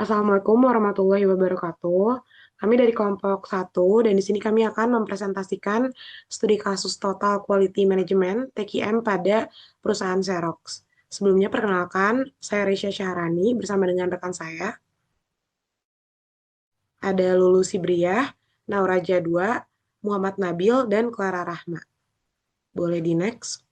Assalamualaikum warahmatullahi wabarakatuh. Kami dari kelompok satu dan di sini kami akan mempresentasikan studi kasus Total Quality Management (TQM) pada perusahaan Xerox. Sebelumnya perkenalkan, saya Risha Syahrani bersama dengan rekan saya ada Lulu Sibriah, Naura Jadwa, Muhammad Nabil, dan Clara Rahma. Boleh di next.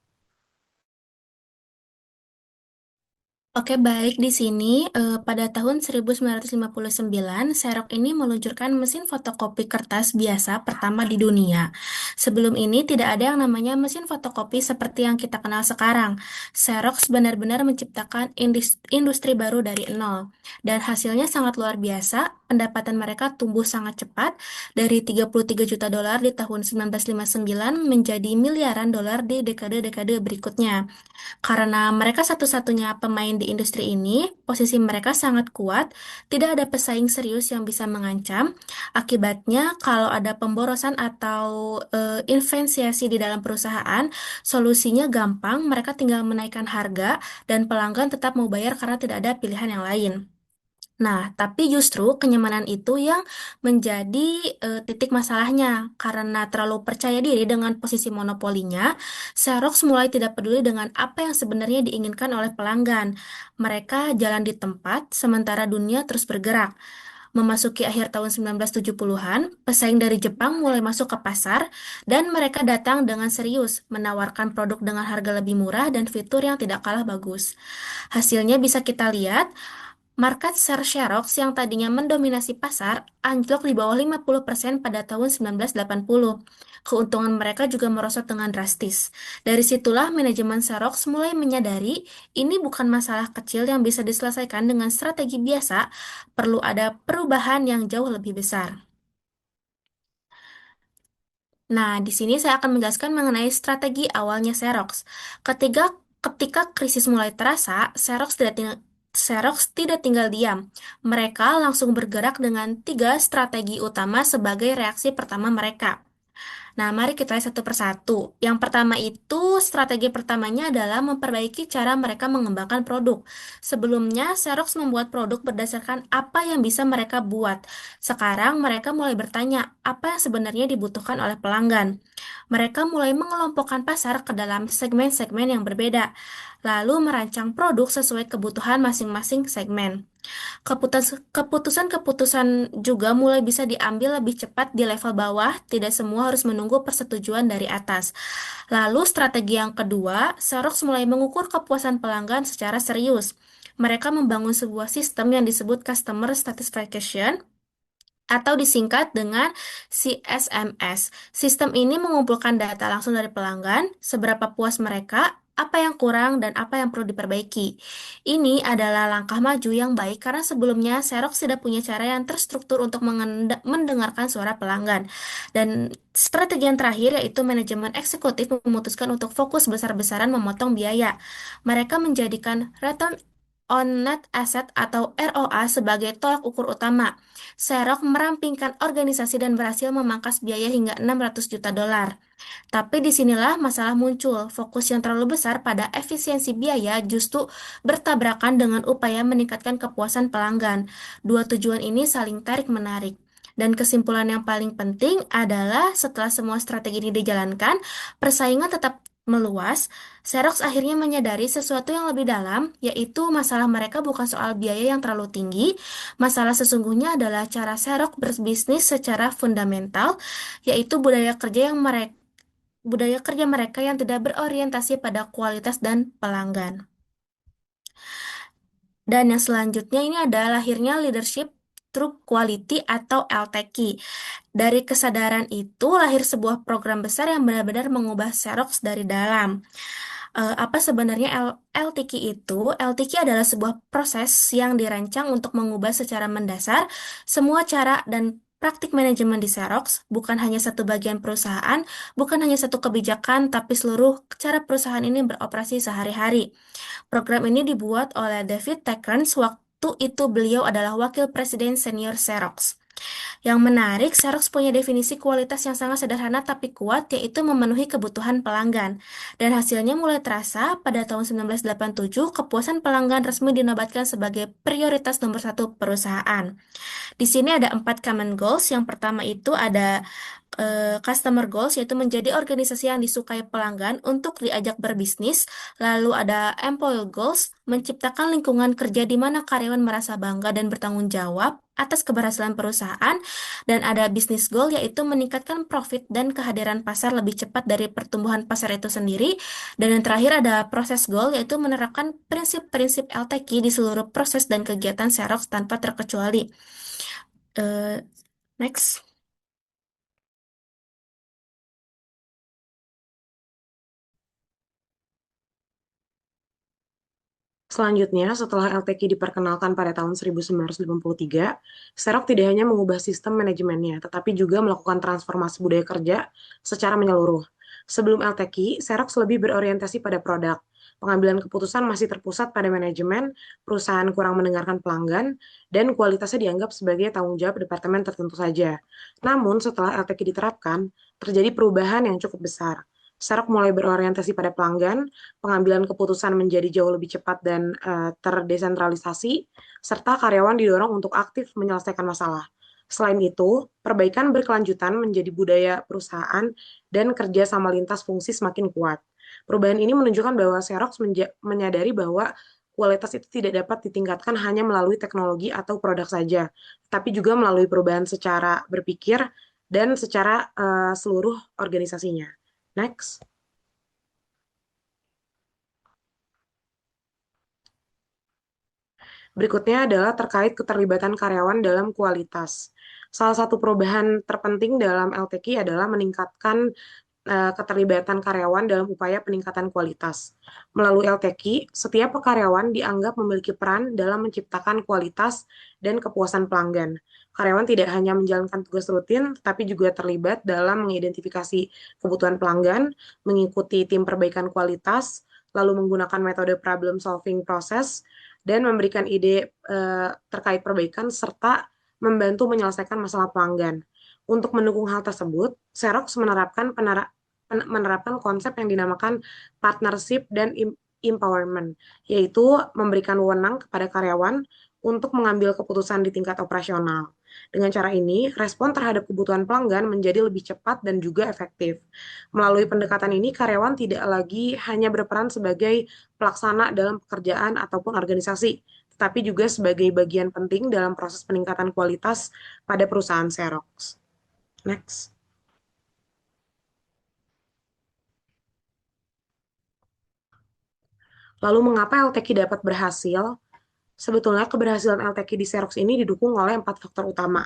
Oke, baik. Di sini, pada tahun 1959, Xerox ini meluncurkan mesin fotokopi kertas biasa pertama di dunia. Sebelum ini, tidak ada yang namanya mesin fotokopi seperti yang kita kenal sekarang. Xerox benar-benar menciptakan industri baru dari nol. Dan hasilnya sangat luar biasa. Pendapatan mereka tumbuh sangat cepat, dari 33 juta dolar di tahun 1959 menjadi miliaran dolar di dekade-dekade berikutnya. Karena mereka satu-satunya pemain di industri ini, posisi mereka sangat kuat, tidak ada pesaing serius yang bisa mengancam. Akibatnya, kalau ada pemborosan atau investasi di dalam perusahaan, solusinya gampang, mereka tinggal menaikkan harga dan pelanggan tetap mau bayar karena tidak ada pilihan yang lain. Nah, tapi justru kenyamanan itu yang menjadi titik masalahnya. Karena terlalu percaya diri dengan posisi monopolinya, Xerox mulai tidak peduli dengan apa yang sebenarnya diinginkan oleh pelanggan. Mereka jalan di tempat, sementara dunia terus bergerak. Memasuki akhir tahun 1970-an, pesaing dari Jepang mulai masuk ke pasar, dan mereka datang dengan serius, menawarkan produk dengan harga lebih murah dan fitur yang tidak kalah bagus. Hasilnya bisa kita lihat, market share Xerox yang tadinya mendominasi pasar anjlok di bawah 50% pada tahun 1980. Keuntungan mereka juga merosot dengan drastis. Dari situlah manajemen Xerox mulai menyadari ini bukan masalah kecil yang bisa diselesaikan dengan strategi biasa, perlu ada perubahan yang jauh lebih besar. Nah, di sini saya akan menjelaskan mengenai strategi awalnya Xerox. Ketika ketika krisis mulai terasa, Xerox tidak tinggal diam. Mereka langsung bergerak dengan tiga strategi utama sebagai reaksi pertama mereka. Nah, mari kita lihat satu persatu. Yang pertama itu, strategi pertamanya adalah memperbaiki cara mereka mengembangkan produk. Sebelumnya, Xerox membuat produk berdasarkan apa yang bisa mereka buat. Sekarang, mereka mulai bertanya, apa yang sebenarnya dibutuhkan oleh pelanggan. Mereka mulai mengelompokkan pasar ke dalam segmen-segmen yang berbeda, lalu merancang produk sesuai kebutuhan masing-masing segmen. Keputusan-keputusan juga mulai bisa diambil lebih cepat di level bawah, tidak semua harus menunggu persetujuan dari atas. Lalu strategi yang kedua, Xerox mulai mengukur kepuasan pelanggan secara serius. Mereka membangun sebuah sistem yang disebut Customer Satisfaction atau disingkat dengan CSMS. Sistem ini mengumpulkan data langsung dari pelanggan, seberapa puas mereka, apa yang kurang, dan apa yang perlu diperbaiki. Ini adalah langkah maju yang baik karena sebelumnya Xerox tidak punya cara yang terstruktur untuk mendengarkan suara pelanggan. Dan strategi yang terakhir yaitu manajemen eksekutif memutuskan untuk fokus besar-besaran memotong biaya. Mereka menjadikan return on net asset atau ROA sebagai tolak ukur utama. Xerox merampingkan organisasi dan berhasil memangkas biaya hingga 600 juta dolar. Tapi disinilah masalah muncul. Fokus yang terlalu besar pada efisiensi biaya justru bertabrakan dengan upaya meningkatkan kepuasan pelanggan. Dua tujuan ini saling tarik-menarik. Dan kesimpulan yang paling penting adalah setelah semua strategi ini dijalankan, persaingan tetap meluas. Xerox akhirnya menyadari sesuatu yang lebih dalam, yaitu masalah mereka bukan soal biaya yang terlalu tinggi. Masalah sesungguhnya adalah cara Xerox berbisnis secara fundamental, yaitu budaya kerja mereka yang tidak berorientasi pada kualitas dan pelanggan. Dan yang selanjutnya ini adalah lahirnya leadership through quality atau LTQ. Dari kesadaran itu lahir sebuah program besar yang benar-benar mengubah Xerox dari dalam. Apa sebenarnya LTQ itu? LTQ adalah sebuah proses yang dirancang untuk mengubah secara mendasar semua cara dan praktik manajemen di Xerox, bukan hanya satu bagian perusahaan, bukan hanya satu kebijakan, tapi seluruh cara perusahaan ini beroperasi sehari-hari. Program ini dibuat oleh David Tekens waktu itu beliau adalah wakil presiden senior Xerox. Yang menarik, Xerox punya definisi kualitas yang sangat sederhana tapi kuat, yaitu memenuhi kebutuhan pelanggan. Dan hasilnya mulai terasa pada tahun 1987, kepuasan pelanggan resmi dinobatkan sebagai prioritas nomor satu perusahaan. Di sini ada 4 common goals. Yang pertama itu ada customer goals, yaitu menjadi organisasi yang disukai pelanggan untuk diajak berbisnis. Lalu ada employee goals, menciptakan lingkungan kerja di mana karyawan merasa bangga dan bertanggung jawab atas keberhasilan perusahaan. Dan ada business goal, yaitu meningkatkan profit dan kehadiran pasar lebih cepat dari pertumbuhan pasar itu sendiri. Dan yang terakhir ada process goal, yaitu menerapkan prinsip-prinsip LTQ di seluruh proses dan kegiatan Xerox tanpa terkecuali. Eh, Next. Selanjutnya, setelah LTQ diperkenalkan pada tahun 1983, Xerox tidak hanya mengubah sistem manajemennya, tetapi juga melakukan transformasi budaya kerja secara menyeluruh. Sebelum LTQ, Xerox lebih berorientasi pada produk. Pengambilan keputusan masih terpusat pada manajemen, perusahaan kurang mendengarkan pelanggan, dan kualitasnya dianggap sebagai tanggung jawab departemen tertentu saja. Namun, setelah LTQ diterapkan, terjadi perubahan yang cukup besar. Xerox mulai berorientasi pada pelanggan, pengambilan keputusan menjadi jauh lebih cepat dan terdesentralisasi, serta karyawan didorong untuk aktif menyelesaikan masalah. Selain itu, perbaikan berkelanjutan menjadi budaya perusahaan dan kerja sama lintas fungsi semakin kuat. Perubahan ini menunjukkan bahwa Xerox menyadari bahwa kualitas itu tidak dapat ditingkatkan hanya melalui teknologi atau produk saja, tapi juga melalui perubahan secara berpikir dan secara seluruh organisasinya. Next. Berikutnya adalah terkait keterlibatan karyawan dalam kualitas. Salah satu perubahan terpenting dalam LTQ adalah meningkatkan keterlibatan karyawan dalam upaya peningkatan kualitas. Melalui LTQ, setiap karyawan dianggap memiliki peran dalam menciptakan kualitas dan kepuasan pelanggan. Karyawan tidak hanya menjalankan tugas rutin, tetapi juga terlibat dalam mengidentifikasi kebutuhan pelanggan, mengikuti tim perbaikan kualitas, lalu menggunakan metode problem solving process, dan memberikan ide terkait perbaikan serta membantu menyelesaikan masalah pelanggan. Untuk mendukung hal tersebut, Xerox menerapkan konsep yang dinamakan partnership dan empowerment, yaitu memberikan wewenang kepada karyawan untuk mengambil keputusan di tingkat operasional. Dengan cara ini, respon terhadap kebutuhan pelanggan menjadi lebih cepat dan juga efektif. Melalui pendekatan ini, karyawan tidak lagi hanya berperan sebagai pelaksana dalam pekerjaan ataupun organisasi, tetapi juga sebagai bagian penting dalam proses peningkatan kualitas pada perusahaan Xerox. Next. Lalu mengapa LTQ dapat berhasil? Sebetulnya keberhasilan LTQ di Xerox ini didukung oleh 4 faktor utama.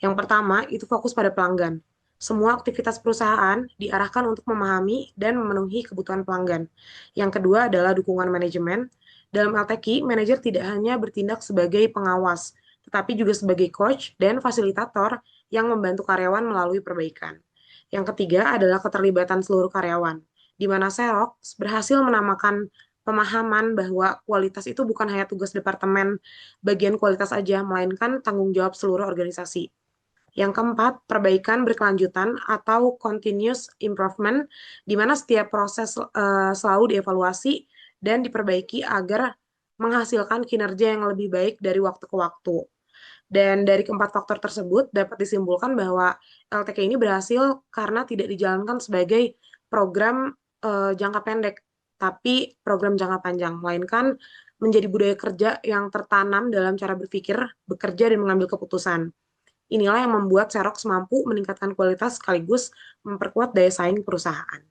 Yang pertama, itu fokus pada pelanggan. Semua aktivitas perusahaan diarahkan untuk memahami dan memenuhi kebutuhan pelanggan. Yang kedua adalah dukungan manajemen. Dalam LTQ, manajer tidak hanya bertindak sebagai pengawas, tetapi juga sebagai coach dan fasilitator yang membantu karyawan melalui perbaikan. Yang ketiga adalah keterlibatan seluruh karyawan, di mana Xerox berhasil menamakan pemahaman bahwa kualitas itu bukan hanya tugas departemen bagian kualitas aja, melainkan tanggung jawab seluruh organisasi. Yang keempat, perbaikan berkelanjutan atau continuous improvement, di mana setiap proses selalu dievaluasi dan diperbaiki agar menghasilkan kinerja yang lebih baik dari waktu ke waktu. Dan dari keempat faktor tersebut dapat disimpulkan bahwa LTK ini berhasil karena tidak dijalankan sebagai program jangka pendek, tapi program jangka panjang, melainkan menjadi budaya kerja yang tertanam dalam cara berpikir, bekerja, dan mengambil keputusan. Inilah yang membuat Xerox mampu meningkatkan kualitas sekaligus memperkuat daya saing perusahaan.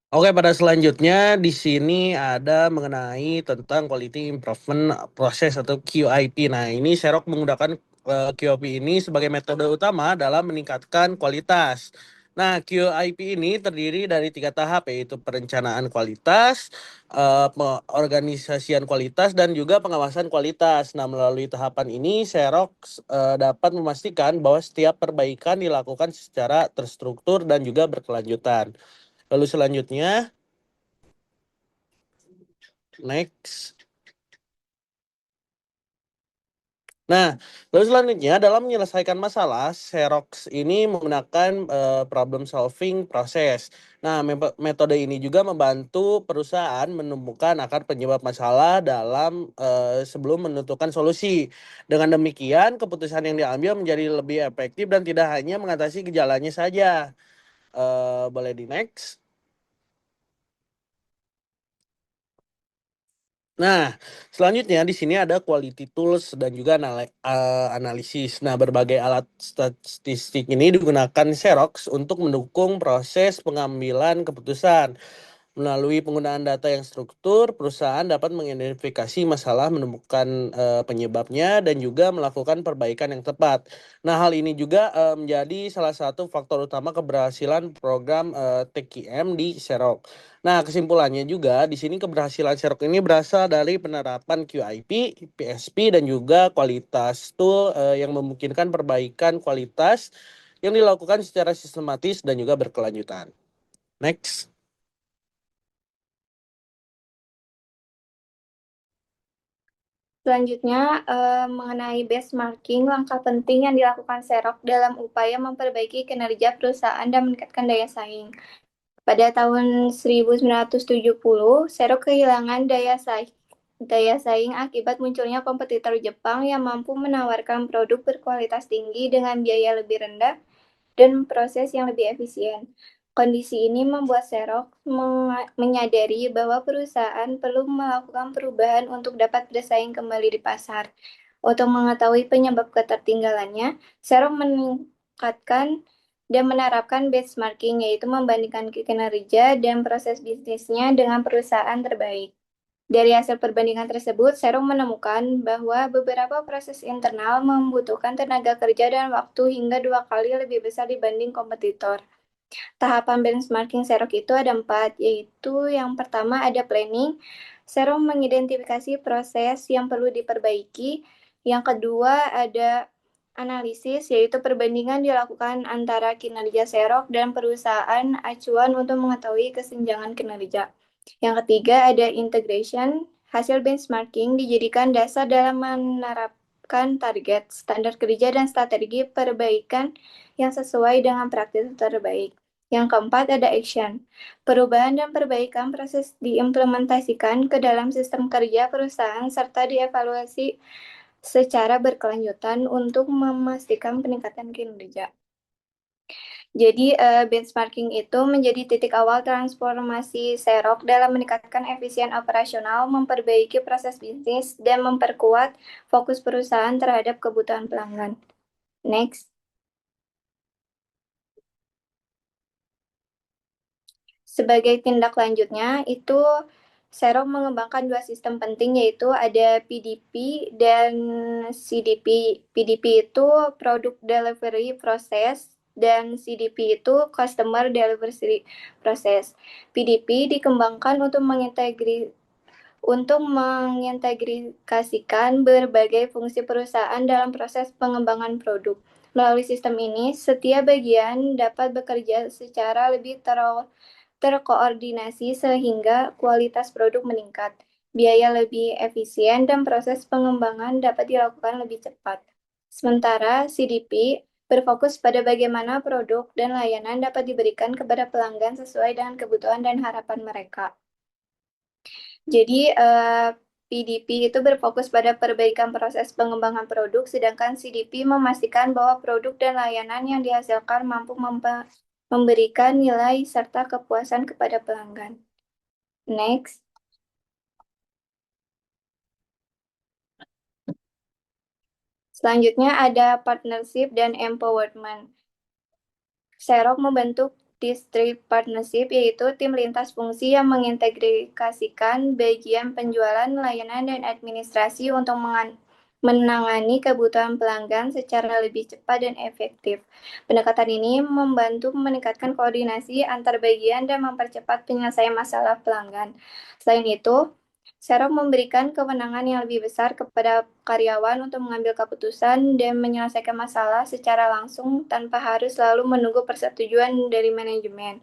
Oke, pada selanjutnya di sini ada mengenai tentang quality improvement process atau QIP. Nah, ini Xerox menggunakan QIP ini sebagai metode utama dalam meningkatkan kualitas. Nah, QIP ini terdiri dari 3 tahap, yaitu perencanaan kualitas, organisasian kualitas, dan juga pengawasan kualitas. Nah, melalui tahapan ini, Xerox dapat memastikan bahwa setiap perbaikan dilakukan secara terstruktur dan juga berkelanjutan. Lalu selanjutnya, Next. Nah, lalu selanjutnya dalam menyelesaikan masalah, Xerox ini menggunakan problem solving proses. Nah, metode ini juga membantu perusahaan menemukan akar penyebab masalah dalam sebelum menentukan solusi. Dengan demikian, keputusan yang diambil menjadi lebih efektif dan tidak hanya mengatasi gejalanya saja. Boleh di next. Nah, selanjutnya di sini ada quality tools dan juga analisis. Nah, berbagai alat statistik ini digunakan Xerox untuk mendukung proses pengambilan keputusan. Melalui penggunaan data yang struktur, perusahaan dapat mengidentifikasi masalah, menemukan penyebabnya, dan juga melakukan perbaikan yang tepat. Nah, hal ini juga menjadi salah satu faktor utama keberhasilan program TQM di Xerox. Nah, kesimpulannya juga di sini keberhasilan Xerox ini berasal dari penerapan QIP, PSP, dan juga kualitas tool yang memungkinkan perbaikan kualitas yang dilakukan secara sistematis dan juga berkelanjutan. Next. Selanjutnya, mengenai benchmarking, langkah penting yang dilakukan Xerox dalam upaya memperbaiki kinerja perusahaan dan meningkatkan daya saing. Pada tahun 1970, Xerox kehilangan daya saing akibat munculnya kompetitor Jepang yang mampu menawarkan produk berkualitas tinggi dengan biaya lebih rendah dan proses yang lebih efisien. Kondisi ini membuat Xerox menyadari bahwa perusahaan perlu melakukan perubahan untuk dapat bersaing kembali di pasar. Untuk mengetahui penyebab ketertinggalannya, Xerox meningkatkan dan menerapkan benchmarking, yaitu membandingkan kinerja dan proses bisnisnya dengan perusahaan terbaik. Dari hasil perbandingan tersebut, Xerox menemukan bahwa beberapa proses internal membutuhkan tenaga kerja dan waktu hingga 2 kali lebih besar dibanding kompetitor. Tahapan benchmarking Xerox itu ada 4, yaitu yang pertama ada planning. Xerox mengidentifikasi proses yang perlu diperbaiki. Yang kedua ada analisis, yaitu perbandingan dilakukan antara kinerja Xerox dan perusahaan acuan untuk mengetahui kesenjangan kinerja. Yang ketiga ada integration. Hasil benchmarking dijadikan dasar dalam menerapkan target, standar kerja, dan strategi perbaikan yang sesuai dengan praktik terbaik. Yang keempat ada action. Perubahan dan perbaikan proses diimplementasikan ke dalam sistem kerja perusahaan serta dievaluasi secara berkelanjutan untuk memastikan peningkatan kinerja. Jadi benchmarking itu menjadi titik awal transformasi Xerox dalam meningkatkan efisien operasional, memperbaiki proses bisnis, dan memperkuat fokus perusahaan terhadap kebutuhan pelanggan. Next. Sebagai tindak lanjutnya, itu Xerox mengembangkan 2 sistem penting, yaitu ada PDP dan CDP. PDP itu Product Delivery Process dan CDP itu Customer Delivery Process. PDP dikembangkan untuk mengintegrasikan berbagai fungsi perusahaan dalam proses pengembangan produk. Melalui sistem ini, setiap bagian dapat bekerja secara lebih terkoordinasi sehingga kualitas produk meningkat, biaya lebih efisien, dan proses pengembangan dapat dilakukan lebih cepat. Sementara CDP berfokus pada bagaimana produk dan layanan dapat diberikan kepada pelanggan sesuai dengan kebutuhan dan harapan mereka. Jadi, PDP itu berfokus pada perbaikan proses pengembangan produk, sedangkan CDP memastikan bahwa produk dan layanan yang dihasilkan mampu memberikan nilai serta kepuasan kepada pelanggan. Next. Selanjutnya ada partnership dan empowerment. Xerox membentuk District Partnership, yaitu tim lintas fungsi yang mengintegrasikan bagian penjualan, layanan, dan administrasi untuk menangani kebutuhan pelanggan secara lebih cepat dan efektif. Pendekatan ini membantu meningkatkan koordinasi antar bagian dan mempercepat penyelesaian masalah pelanggan. Selain itu, Xerox memberikan kewenangan yang lebih besar kepada karyawan untuk mengambil keputusan dan menyelesaikan masalah secara langsung tanpa harus selalu menunggu persetujuan dari manajemen.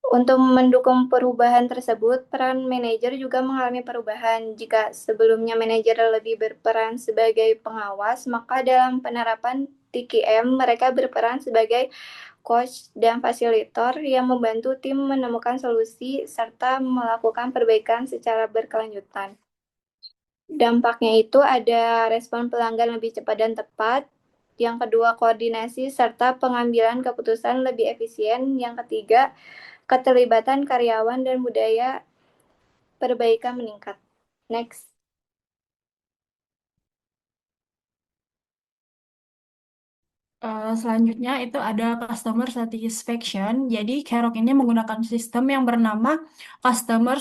Untuk mendukung perubahan tersebut, peran manajer juga mengalami perubahan. Jika sebelumnya manajer lebih berperan sebagai pengawas, maka dalam penerapan TKM mereka berperan sebagai coach dan fasilitator yang membantu tim menemukan solusi serta melakukan perbaikan secara berkelanjutan. Dampaknya itu ada respon pelanggan lebih cepat dan tepat. Yang kedua, koordinasi serta pengambilan keputusan lebih efisien. Yang ketiga, keterlibatan karyawan dan budaya perbaikan meningkat. Next. Selanjutnya itu ada customer satisfaction. Jadi Kerok ini menggunakan sistem yang bernama Customer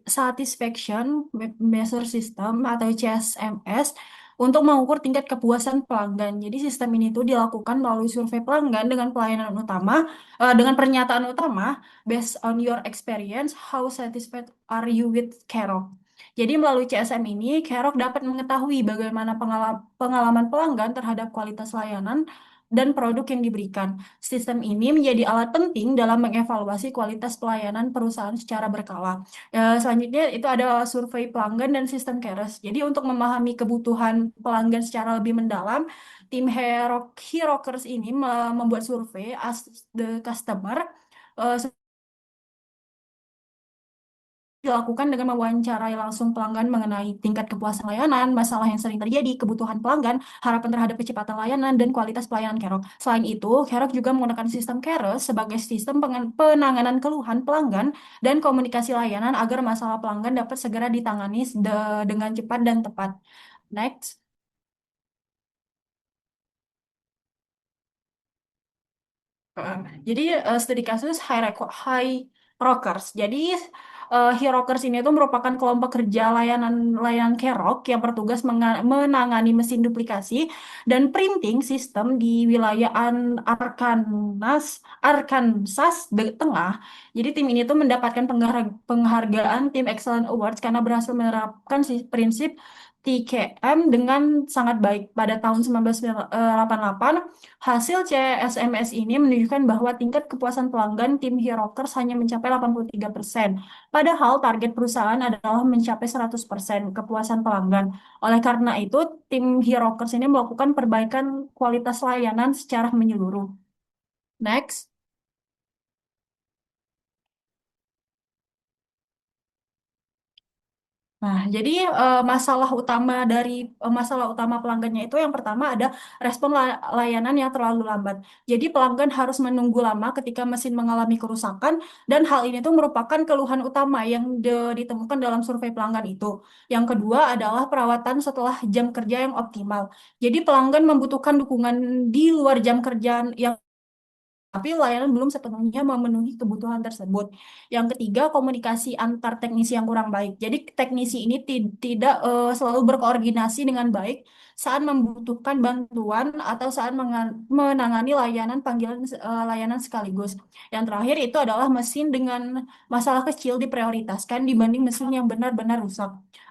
Satisfaction Measure System atau CSMS untuk mengukur tingkat kepuasan pelanggan. Jadi sistem ini tuh dilakukan melalui survei pelanggan dengan pelayanan utama, dengan pernyataan utama, based on your experience, how satisfied are you with Kerok? Jadi melalui CSM ini, Kerok dapat mengetahui bagaimana pengalaman pelanggan terhadap kualitas layanan dan produk yang diberikan. Sistem ini menjadi alat penting dalam mengevaluasi kualitas pelayanan perusahaan secara berkala. Selanjutnya itu ada survei pelanggan dan sistem KERES. Jadi untuk memahami kebutuhan pelanggan secara lebih mendalam, tim Herokers ini membuat survei as the customer eh, dilakukan dengan mewawancarai langsung pelanggan mengenai tingkat kepuasan layanan, masalah yang sering terjadi, kebutuhan pelanggan, harapan terhadap kecepatan layanan, dan kualitas pelayanan Kerok. Selain itu, Kerok juga menggunakan sistem KERES sebagai sistem penanganan keluhan pelanggan dan komunikasi layanan agar masalah pelanggan dapat segera ditangani dengan cepat dan tepat. Next. Uh, jadi studi kasus high rockers. Jadi high rockers ini tuh merupakan kelompok kerja layanan Kerok yang bertugas menangani mesin duplikasi dan printing sistem di wilayah Arkansas Tengah. Jadi tim ini tuh mendapatkan penghargaan Tim Excellent Awards karena berhasil menerapkan prinsip TKM dengan sangat baik pada tahun 1988. Hasil CSMS ini menunjukkan bahwa tingkat kepuasan pelanggan tim Hirokers hanya mencapai 83%. Padahal target perusahaan adalah mencapai 100% kepuasan pelanggan. Oleh karena itu, tim Hirokers ini melakukan perbaikan kualitas layanan secara menyeluruh. Next. Nah, jadi masalah utama pelanggannya itu yang pertama ada respon layanan yang terlalu lambat. Jadi pelanggan harus menunggu lama ketika mesin mengalami kerusakan dan hal ini tuh merupakan keluhan utama yang ditemukan dalam survei pelanggan itu. Yang kedua adalah perawatan setelah jam kerja yang optimal. Jadi pelanggan membutuhkan dukungan di luar jam kerja yang tapi layanan belum sepenuhnya memenuhi kebutuhan tersebut. Yang ketiga, komunikasi antar teknisi yang kurang baik. Jadi teknisi ini tidak selalu berkoordinasi dengan baik saat membutuhkan bantuan atau saat menangani layanan sekaligus. Yang terakhir itu adalah mesin dengan masalah kecil diprioritaskan dibanding mesin yang benar-benar rusak.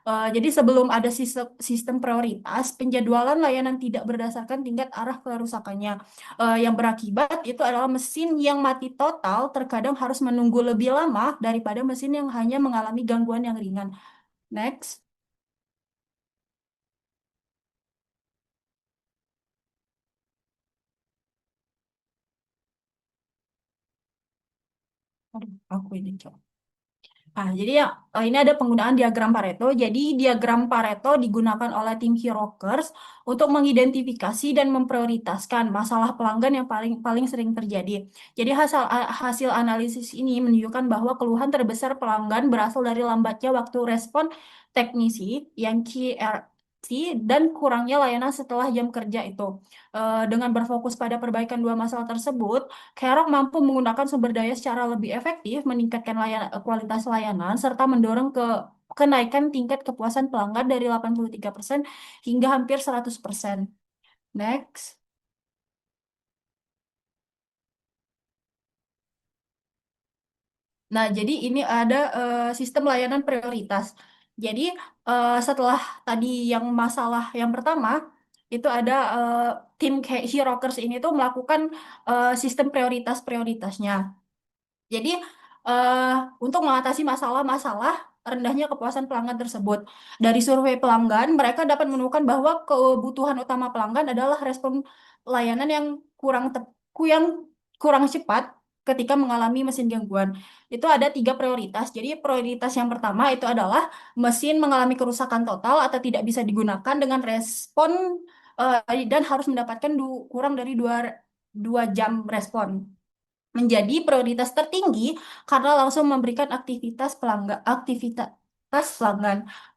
Jadi sebelum ada sistem prioritas, penjadwalan layanan tidak berdasarkan tingkat arah kerusakannya. Yang berakibat itu adalah mesin yang mati total terkadang harus menunggu lebih lama daripada mesin yang hanya mengalami gangguan yang ringan. Next. Aduh, aku ini coba. Jadi ya, ini ada penggunaan diagram Pareto. Jadi diagram Pareto digunakan oleh tim Hirokers untuk mengidentifikasi dan memprioritaskan masalah pelanggan yang paling paling sering terjadi. Jadi hasil analisis ini menunjukkan bahwa keluhan terbesar pelanggan berasal dari lambatnya waktu respon teknisi yang QRT dan kurangnya layanan setelah jam kerja itu. Dengan berfokus pada perbaikan dua masalah tersebut, Kerok mampu menggunakan sumber daya secara lebih efektif, meningkatkan kualitas layanan, serta mendorong kenaikan tingkat kepuasan pelanggan dari 83% hingga hampir 100%. Next. Nah, jadi ini ada sistem layanan prioritas. Jadi setelah tadi yang masalah yang pertama, itu ada tim kayak Hirokers ini tuh melakukan sistem prioritasnya. Jadi eh, untuk mengatasi masalah-masalah rendahnya kepuasan pelanggan tersebut. Dari survei pelanggan, mereka dapat menemukan bahwa kebutuhan utama pelanggan adalah respon layanan yang yang kurang cepat ketika mengalami mesin gangguan. Itu ada 3 prioritas. Jadi prioritas yang pertama itu adalah mesin mengalami kerusakan total atau tidak bisa digunakan dengan respon dan harus mendapatkan kurang dari 2 jam respon menjadi prioritas tertinggi karena langsung memberikan aktivitas pelanggan.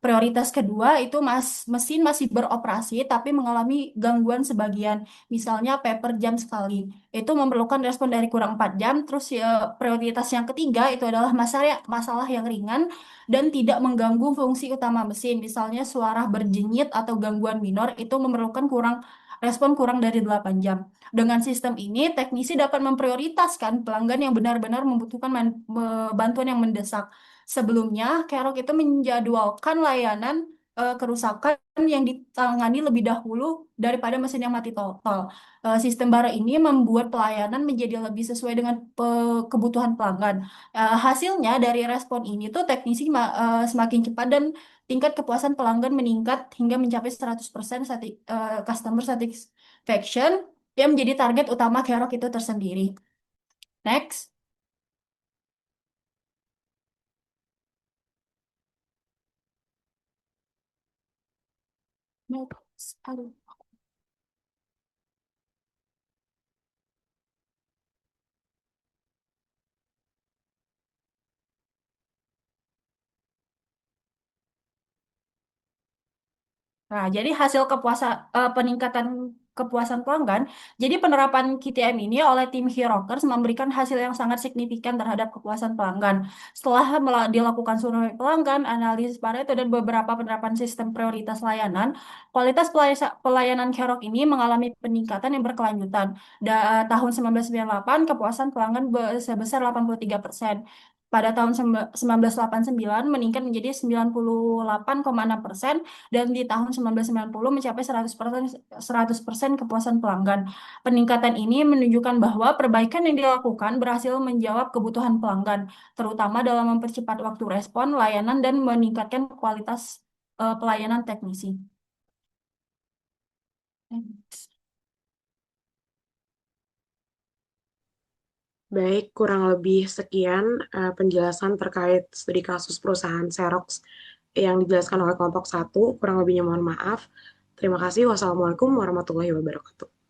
Prioritas kedua itu mesin masih beroperasi tapi mengalami gangguan sebagian, misalnya per jam sekali. Itu memerlukan respon dari kurang 4 jam. Terus ya, prioritas yang ketiga itu adalah masalah yang ringan dan tidak mengganggu fungsi utama mesin, misalnya suara berjenyit atau gangguan minor itu memerlukan respon kurang dari 8 jam. Dengan sistem ini, teknisi dapat memprioritaskan pelanggan yang benar-benar membutuhkan bantuan yang mendesak. Sebelumnya, Kerok itu menjadwalkan layanan kerusakan yang ditangani lebih dahulu daripada mesin yang mati total. Sistem baru ini membuat pelayanan menjadi lebih sesuai dengan kebutuhan pelanggan. Hasilnya dari respon ini tuh teknisi semakin cepat dan tingkat kepuasan pelanggan meningkat hingga mencapai 100% customer satisfaction yang menjadi target utama Kerok itu tersendiri. Next. Next. Aduh. Nah, jadi hasil peningkatan kepuasan pelanggan, jadi penerapan KTM ini oleh tim Herockers memberikan hasil yang sangat signifikan terhadap kepuasan pelanggan. Setelah dilakukan survei pelanggan, analisis Pareto, dan beberapa penerapan sistem prioritas layanan, kualitas pelayanan Herok ini mengalami peningkatan yang berkelanjutan. Tahun 1998, kepuasan pelanggan sebesar 83%. Pada tahun 1989 meningkat menjadi 98,6%, dan di tahun 1990 mencapai 100% kepuasan pelanggan. Peningkatan ini menunjukkan bahwa perbaikan yang dilakukan berhasil menjawab kebutuhan pelanggan, terutama dalam mempercepat waktu respon, layanan, dan meningkatkan kualitas pelayanan teknisi. Baik, kurang lebih sekian penjelasan terkait studi kasus perusahaan Xerox yang dijelaskan oleh kelompok 1. Kurang lebihnya mohon maaf. Terima kasih. Wassalamualaikum warahmatullahi wabarakatuh.